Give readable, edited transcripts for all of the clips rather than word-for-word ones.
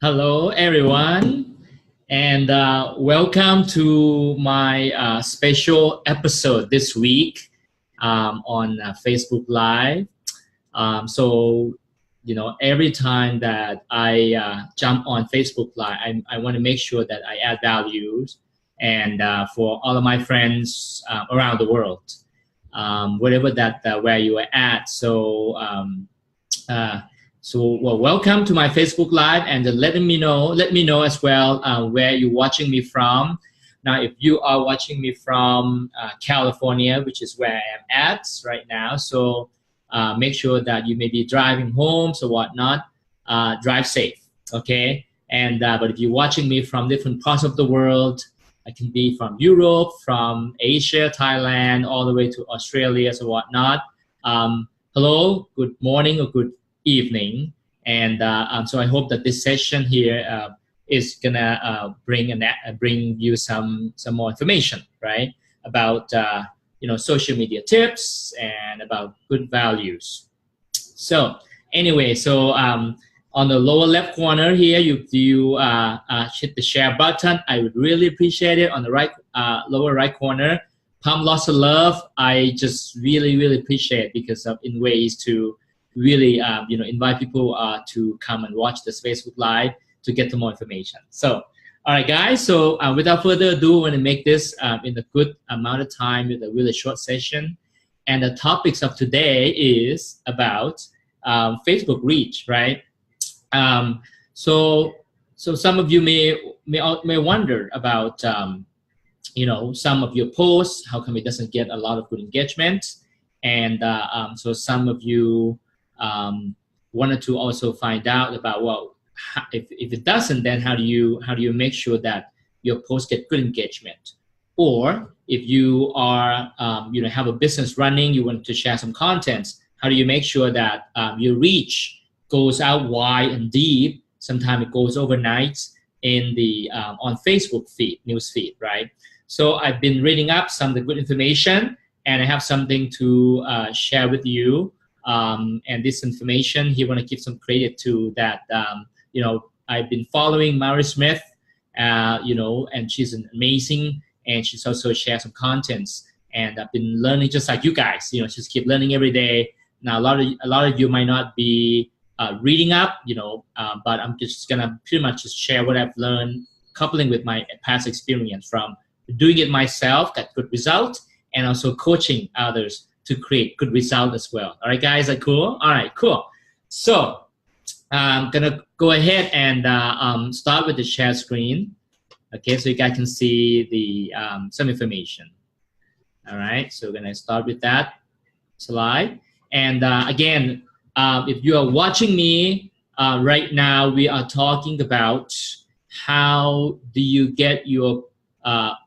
Hello, everyone, and welcome to my special episode this week on Facebook Live. Every time that I jump on Facebook Live, I want to make sure that I add values and for all of my friends around the world, wherever where you are at. Welcome to my Facebook Live, and let me know as well where you're watching me from. Now, if you are watching me from California, which is where I am at right now, so make sure that you may be driving home, so whatnot. Drive safe, okay? And but if you're watching me from different parts of the world, I can be from Europe, from Asia, Thailand, all the way to Australia, so whatnot. Hello, good morning or good evening, and so I hope that this session here is gonna bring you some more information, right, about social media tips and about good values. So anyway, on the lower left corner here, you hit the share button. I would really appreciate it. On the lower right corner, pump lots of love. I just really appreciate it, because in ways to really invite people to come and watch this Facebook Live to get to more information. So all right, guys, so without further ado, I want to make this in a good amount of time with a really short session. And the topics of today is about Facebook reach, right? So some of you may wonder about some of your posts, how come it doesn't get a lot of good engagement? And so some of you wanted to also find out about, well, if it doesn't, then how do you make sure that your posts get good engagement? Or if you are have a business running, you want to share some contents, how do you make sure that your reach goes out wide and deep? Sometimes it goes overnight in the on Facebook feed, Newsfeed, right? So I've been reading up some of the good information, and I have something to share with you. And this information, he want to give some credit to that. I've been following Mary Smith, and she's an amazing, and she's also shared some contents. And I've been learning just like you guys. Just keep learning every day. Now, a lot of you might not be reading up, but I'm just gonna pretty much just share what I've learned, coupling with my past experience from doing it myself, got good result, and also coaching others to create good result as well. All right, guys, are cool? All right, cool. So I'm gonna go ahead and start with the share screen. Okay, so you guys can see the some information. All right, so we're gonna start with that slide. And again, if you are watching me right now, we are talking about how do you get your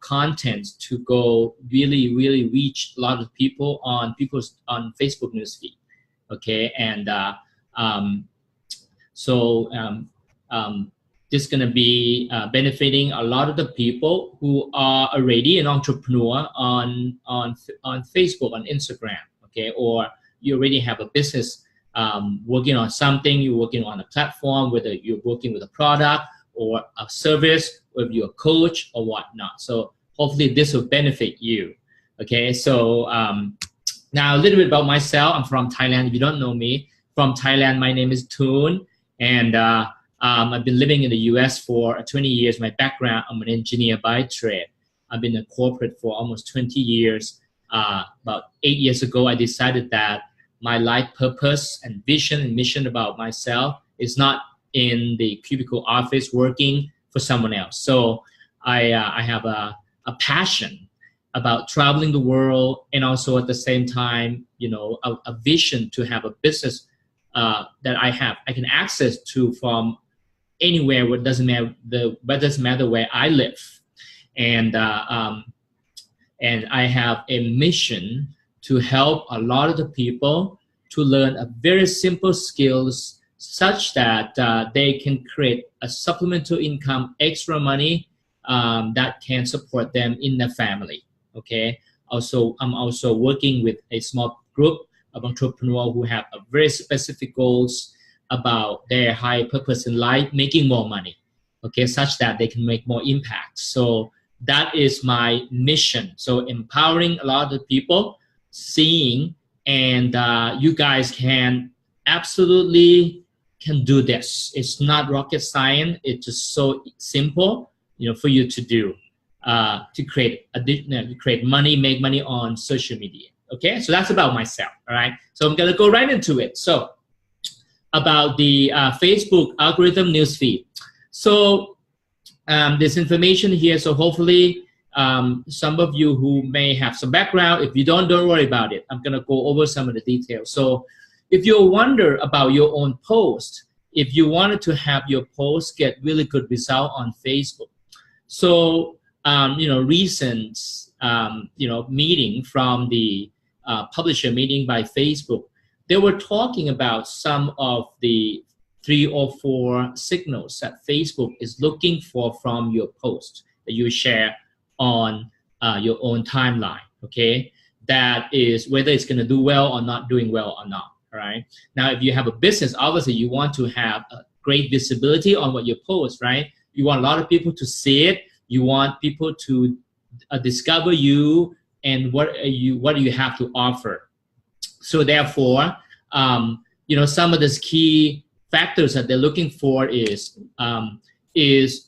content to go really reach a lot of people on Facebook newsfeed. Okay, and this is going to be benefiting a lot of the people who are already an entrepreneur on Facebook, on Instagram, okay, or you already have a business working on something, you're working on a platform, whether you're working with a product or a service, whether you're a coach or whatnot. So hopefully this will benefit you, okay? So now a little bit about myself. I'm from Thailand. If you don't know me, from Thailand, my name is Toon, and I've been living in the US for 20 years. My background, I'm an engineer by trade. I've been in corporate for almost 20 years. About 8 years ago, I decided that my life purpose and vision and mission about myself is not in the cubicle office working for someone else. So I have a passion about traveling the world, and also at the same time, you know, a vision to have a business that I can access to from anywhere. It doesn't matter where I live, and I have a mission to help a lot of the people to learn a very simple skills such that they can create a supplemental income, extra money that can support them in their family. Okay. Also, I'm also working with a small group of entrepreneurs who have a very specific goals about their high purpose in life, making more money, okay, such that they can make more impact. So that is my mission. So empowering a lot of people, seeing, and you guys can absolutely can do this. It's not rocket science. It's just so simple, you know, for you to do, to create money, make money on social media. Okay, so that's about myself. All right, so I'm gonna go right into it. So about the Facebook algorithm newsfeed. So this information here. So hopefully some of you who may have some background, if you don't worry about it. I'm gonna go over some of the details. So if you wonder about your own post, if you wanted to have your post get really good result on Facebook, so you know, recent you know, meeting from the publisher meeting by Facebook, they were talking about some of the 3 or 4 signals that Facebook is looking for from your post that you share on your own timeline. Okay, that is whether it's going to do well or not doing well or not. All right. Now, if you have a business, obviously you want to have a great visibility on what you post, right? You want a lot of people to see it. You want people to discover you and what you have to offer. So therefore, you know, some of the key factors that they're looking for is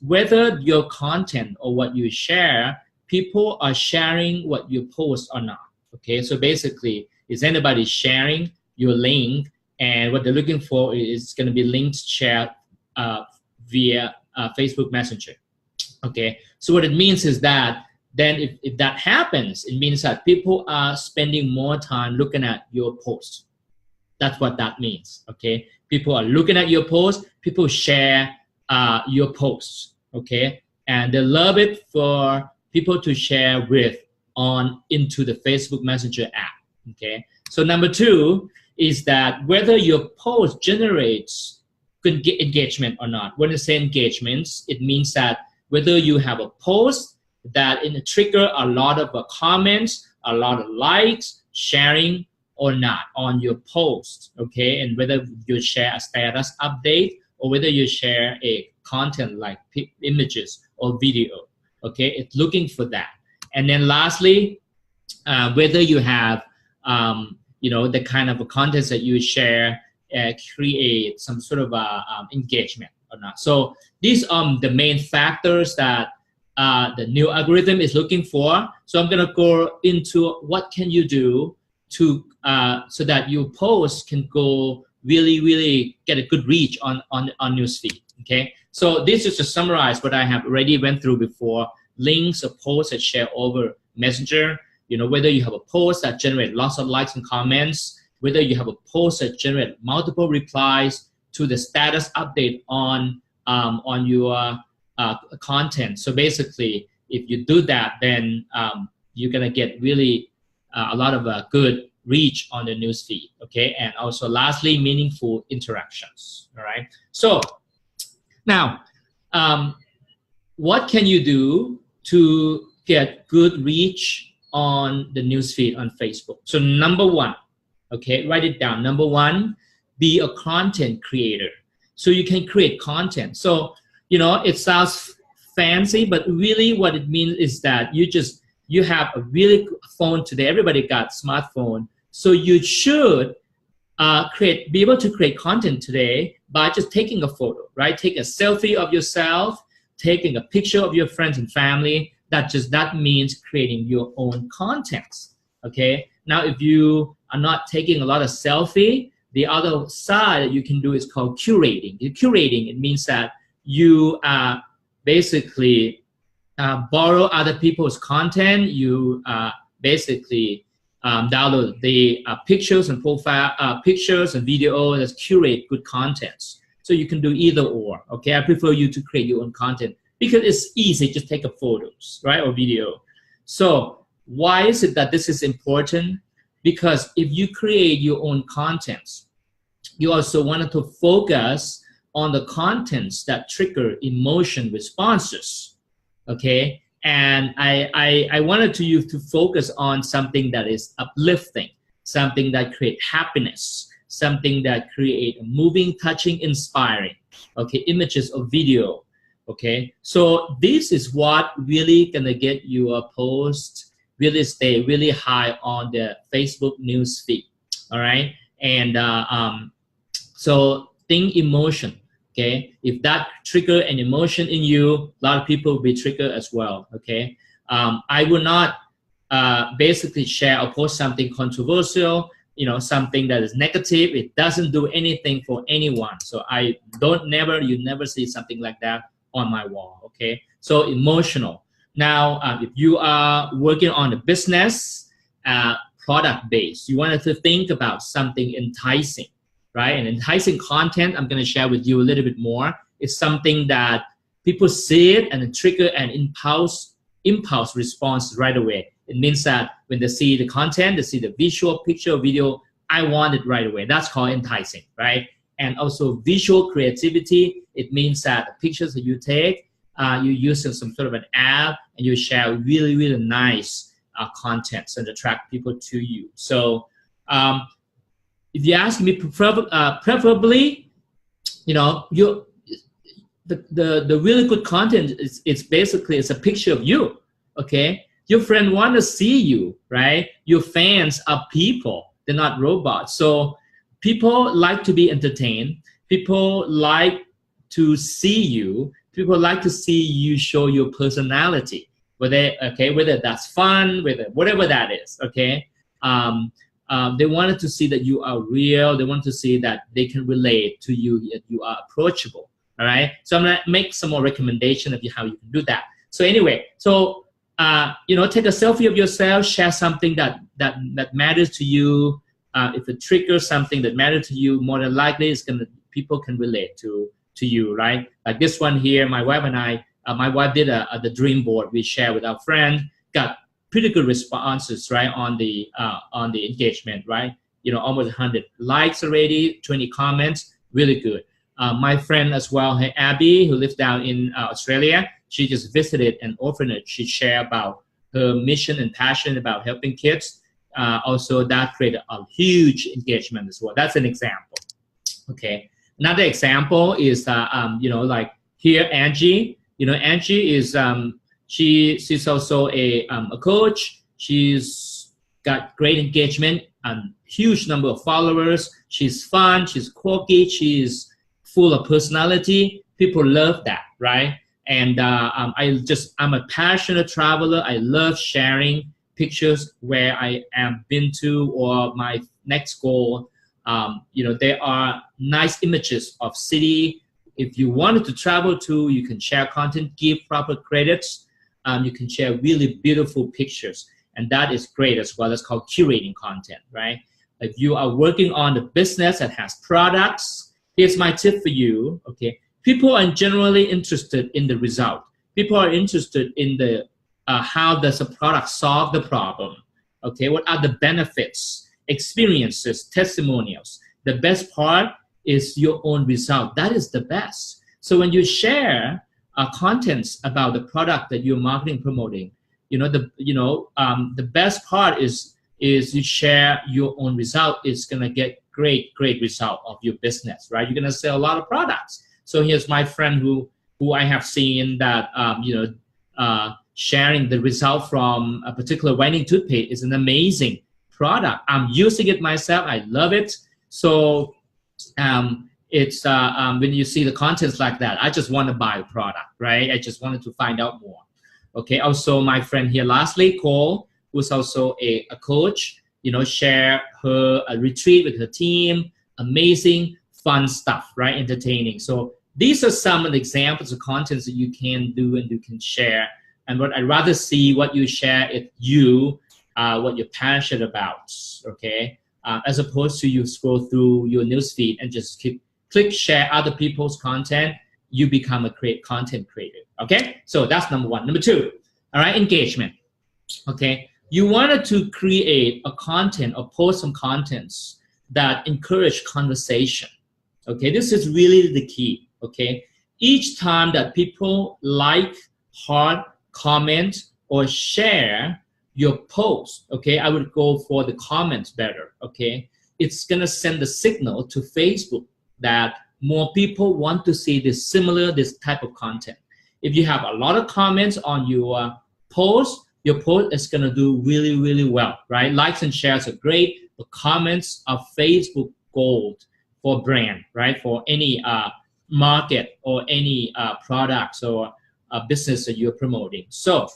whether your content or what you share, people are sharing what you post or not. Okay, so basically, is anybody sharing your link? And what they're looking for is going to be links shared via Facebook Messenger. Okay, so what it means is that then if that happens, it means that people are spending more time looking at your post. That's what that means. Okay, people are looking at your post, people share your posts. Okay, and they love it for people to share with on into the Facebook Messenger app. Okay, so number 2 is that whether your post generates good engagement or not. When I say engagements, it means that whether you have a post that trigger a lot of comments, a lot of likes, sharing or not on your post, okay? And whether you share a status update or whether you share a content like images or video, okay? It's looking for that. And then lastly, whether you have, you know, the kind of contents that you share create some sort of engagement or not. So these are the main factors that the new algorithm is looking for. So I'm gonna go into what can you do to so that your post can go really get a good reach on Newsfeed. Okay, so this is to summarize what I have already went through before. Links or posts that share over Messenger. Whether you have a post that generate lots of likes and comments, whether you have a post that generate multiple replies to the status update on your content. So basically, if you do that, then you're gonna get really a lot of good reach on the newsfeed. Okay, and also lastly, meaningful interactions. All right. So now, what can you do to get good reach on the newsfeed on Facebook? So number one, okay, write it down. Number one, be a content creator. So you can create content. So, it sounds fancy, but really what it means is that you have a really good phone today. Everybody got smartphone. So you should be able to create content today by just taking a photo, right? Take a selfie of yourself, taking a picture of your friends and family. That means creating your own contents. Okay. Now, if you are not taking a lot of selfie, the other side that you can do is called curating. Curating, it means that you basically borrow other people's content. You basically download the pictures and profile pictures and video that curate good contents. So you can do either or. Okay, I prefer you to create your own content because it's easy. Just take a photos, right, or video. So why is it that this is important? Because if you create your own contents, you also wanted to focus on the contents that trigger emotion responses. Okay, and I wanted you to focus on something that is uplifting, something that creates happiness, something that creates moving, touching, inspiring. Okay, images or video. Okay, so this is what really gonna get your post really stay really high on the Facebook news feed. All right, and so think emotion. Okay, if that trigger an emotion in you, a lot of people will be triggered as well. Okay, I will not basically share or post something controversial, something that is negative. It doesn't do anything for anyone. So you never see something like that on my wall. Okay, so emotional. Now, if you are working on a business product base, you wanted to think about something enticing. Right? And enticing content, I'm going to share with you a little bit more. It's something that people see it and trigger an impulse response right away. It means that when they see the content, they see the visual, picture, video, I want it right away. That's called enticing, right? And also visual creativity. It means that the pictures that you take, you use some sort of an app and you share really nice contents and attract people to you. So, if you ask me, preferably, the really good content it's basically a picture of you. Okay, your friend want to see you, right? Your fans are people; they're not robots. So people like to be entertained. People like to see you. People like to see you show your personality. Whether that's fun, whatever that is. Okay. They wanted to see that you are real. They want to see that they can relate to you, that you are approachable. All right. So I'm gonna make some more recommendation of how you can do that. So anyway, take a selfie of yourself, share something that matters to you. If it triggers something that matters to you, more than likely people can relate to you, right? Like this one here, my wife and I. My wife did the dream board we share with our friend. Got pretty good responses, right, on the engagement, right? Almost 100 likes already, 20 comments, really good. My friend as well, Abby, who lives down in Australia, she just visited an orphanage. She shared about her mission and passion about helping kids. Also, that created a huge engagement as well. That's an example. Okay, another example is like here, Angie. Angie is she's also a coach. She's got great engagement and huge number of followers. She's fun. She's quirky. She's full of personality. People love that, right? And I'm a passionate traveler. I love sharing pictures where I am been to or my next goal. there are nice images of city. If you wanted to travel to, you can share content, give proper credits. You can share really beautiful pictures, and that is great as well. That's called curating content, right? If you are working on the business that has products, here's my tip for you, okay? People are generally interested in the result. People are interested in the how does a product solve the problem, okay? What are the benefits, experiences, testimonials? The best part is your own result. That is the best. So when you share contents about the product that you're marketing, promoting, the best part is you share your own result. It's gonna get great result of your business, right? You're gonna sell a lot of products. So here's my friend who I have seen that sharing the result from a particular whitening toothpaste is an amazing product. I'm using it myself. I love it. So it's when you see the contents like that, I just want to buy a product, right? I just wanted to find out more. Okay. Also, my friend here, lastly, Cole, who's also a coach, share her a retreat with her team. Amazing, fun stuff, right? Entertaining. So these are some of the examples of contents that you can do and you can share. And what I'd rather see what you share is what you're passionate about, okay? As opposed to you scroll through your newsfeed and just click share other people's content, you become a content creator, okay? So that's number one. Number two, all right, engagement, okay? You wanted to create a content or post some contents that encourage conversation, okay? This is really the key, okay? Each time that people like, heart, comment, or share your post, okay, I would go for the comments better, okay? It's gonna send the signal to Facebook that more people want to see this type of content. If you have a lot of comments on your post is gonna do really well, right? Likes and shares are great, but comments are Facebook gold for brand, right? For any market or any products or business that you're promoting. So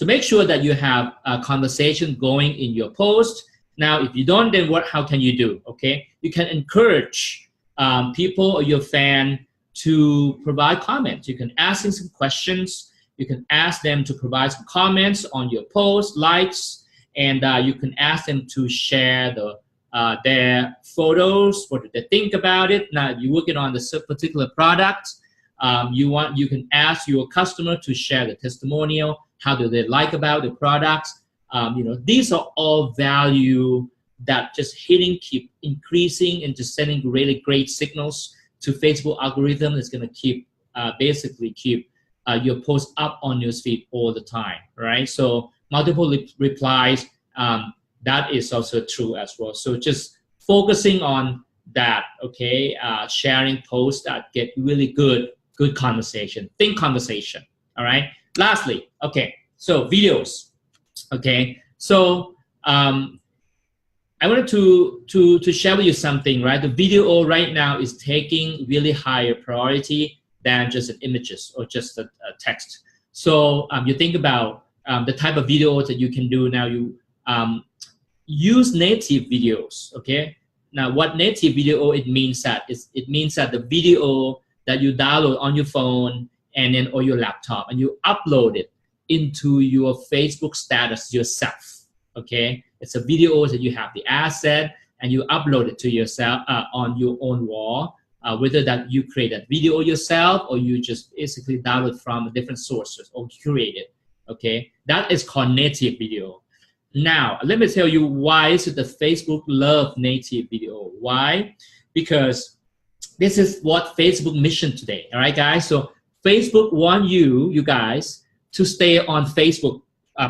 make sure that you have a conversation going in your post. Now, if you don't, then how can you do? Okay, you can encourage people or your fan to provide comments. You can ask them some questions. You can ask them to provide some comments on your post, likes, and you can ask them to share their photos. What do they think about it? Now, if you're working on the particular product, you can ask your customer to share the testimonial. How do they like about the products? These are all value that just keep increasing and just sending really great signals to Facebook algorithm. It's going to basically keep your post up on newsfeed all the time, right? So multiple replies, that is also true as well. So just focusing on that, okay? Sharing posts that get really good conversation, think conversation, all right? Lastly, okay, so videos, okay? So I wanted to share with you something, right? The video right now is taking really higher priority than just images or just a text. So you think about the type of videos that you can do now. You use native videos, okay? Now, what native video it means that the video that you download on your phone or your laptop, and you upload it into your Facebook status yourself, okay? It's a video that you have the asset and you upload it to yourself on your own wall, whether that you create that video yourself or you just basically download from different sources or curate it, okay? That is called native video. Now, let me tell you why is it that Facebook love native video. Why? Because this is what Facebook mission today, all right, guys? So Facebook want you guys to stay on Facebook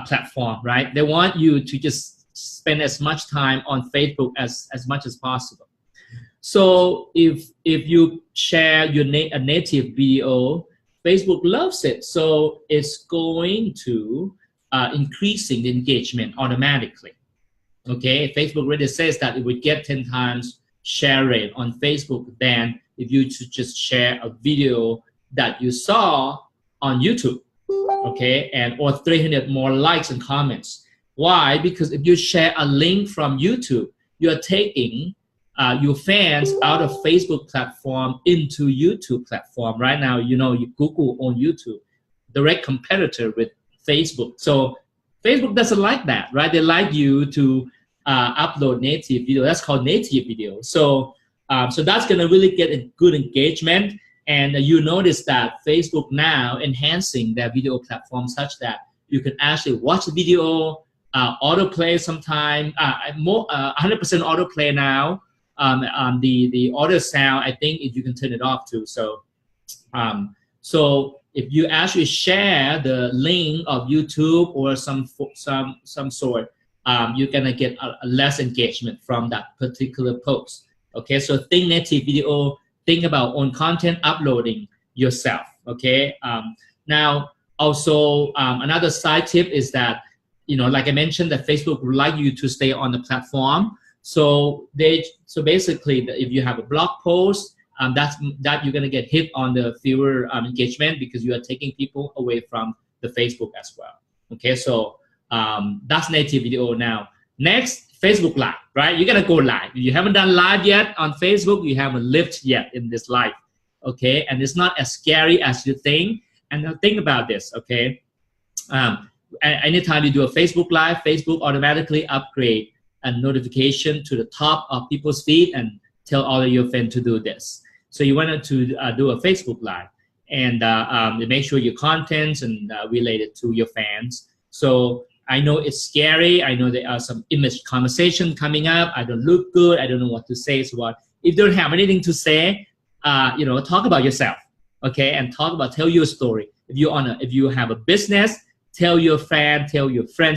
platform, right? They want you to just spend as much time on Facebook as much as possible. So if you share a native video, Facebook loves it. So it's going to increasing the engagement automatically. Okay, Facebook really says that it would get 10 times share rate on Facebook than if you just share a video that you saw on YouTube, okay, or 300 more likes and comments. Why? Because if you share a link from YouTube you're taking your fans out of Facebook platform into YouTube platform. Right now, you know, Google on YouTube, direct competitor with Facebook. So Facebook doesn't like that, right? They like you to upload native video. That's called native video. So that's going to really get a good engagement. And you notice that Facebook now enhancing their video platform such that you can actually watch the video, autoplay sometime, 100% autoplay now. The audio sound, I think if you can turn it off too. So if you actually share the link of YouTube or some sort, you're gonna get a less engagement from that particular post. Okay, so think native video, think about own content uploading yourself. Okay, now also another side tip is that, you know, like I mentioned, that Facebook would like you to stay on the platform. So basically, if you have a blog post, that you're gonna get hit on the fewer engagement because you are taking people away from the Facebook as well. Okay, so that's native video now. Next, Facebook Live, right? You're gonna go live. If you haven't done live yet on Facebook, you haven't lived yet in this life. Okay, and it's not as scary as you think. And now think about this. Okay, anytime you do a Facebook Live, Facebook automatically upgrade a notification to the top of people's feed and tell all of your friends to do this. So you wanted to do a Facebook Live and make sure your contents and related to your fans. So I know it's scary. I know there are some image conversation coming up. I don't look good. I don't know what to say. So if you don't have anything to say, you know, talk about yourself, okay, and tell your story. If you have a business, tell your friends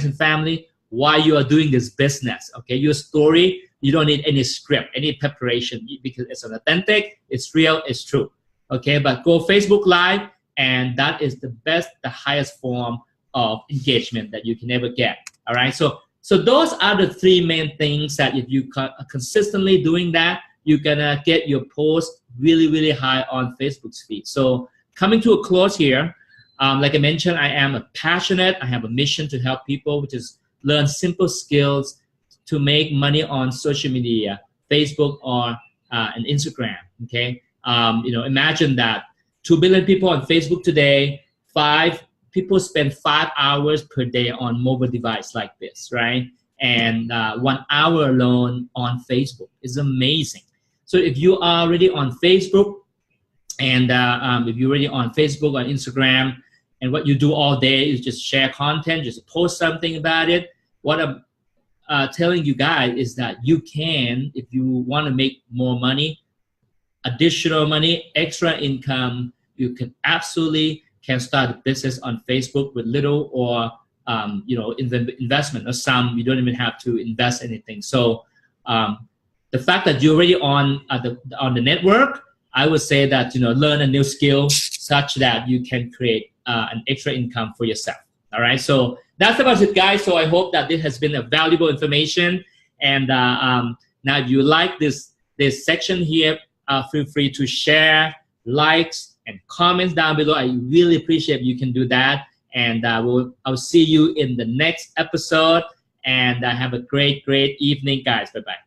and family why you are doing this business. Okay, your story. You don't need any script, any preparation, because it's authentic, it's real, it's true. Okay, but go Facebook Live, and that is the highest form of engagement that you can ever get. All right, so those are the three main things that if you are consistently doing that, you're gonna get your post really, really high on Facebook's feed. So coming to a close here, like I mentioned, I am passionate. I have a mission to help people, which is learn simple skills to make money on social media, Facebook or and Instagram. Okay, you know, imagine that 2 billion people on Facebook today. People spend 5 hours per day on mobile device like this, right? And 1 hour alone on Facebook is amazing. So if you are already on Facebook, and if you're already on Facebook or Instagram, and what you do all day is just share content, just post something about it, what I'm telling you guys is that you can, if you want to make more money, additional money, extra income, you can absolutely start a business on Facebook with little or you know, investment or some. You don't even have to invest anything. So the fact that you're already on the network, I would say that, you know, learn a new skill such that you can create an extra income for yourself. All right, so that's about it, guys. So I hope that this has been a valuable information. And now, if you like this section here, feel free to share, likes, and comments down below. I really appreciate you can do that. And I'll see you in the next episode. And have a great evening, guys. Bye-bye.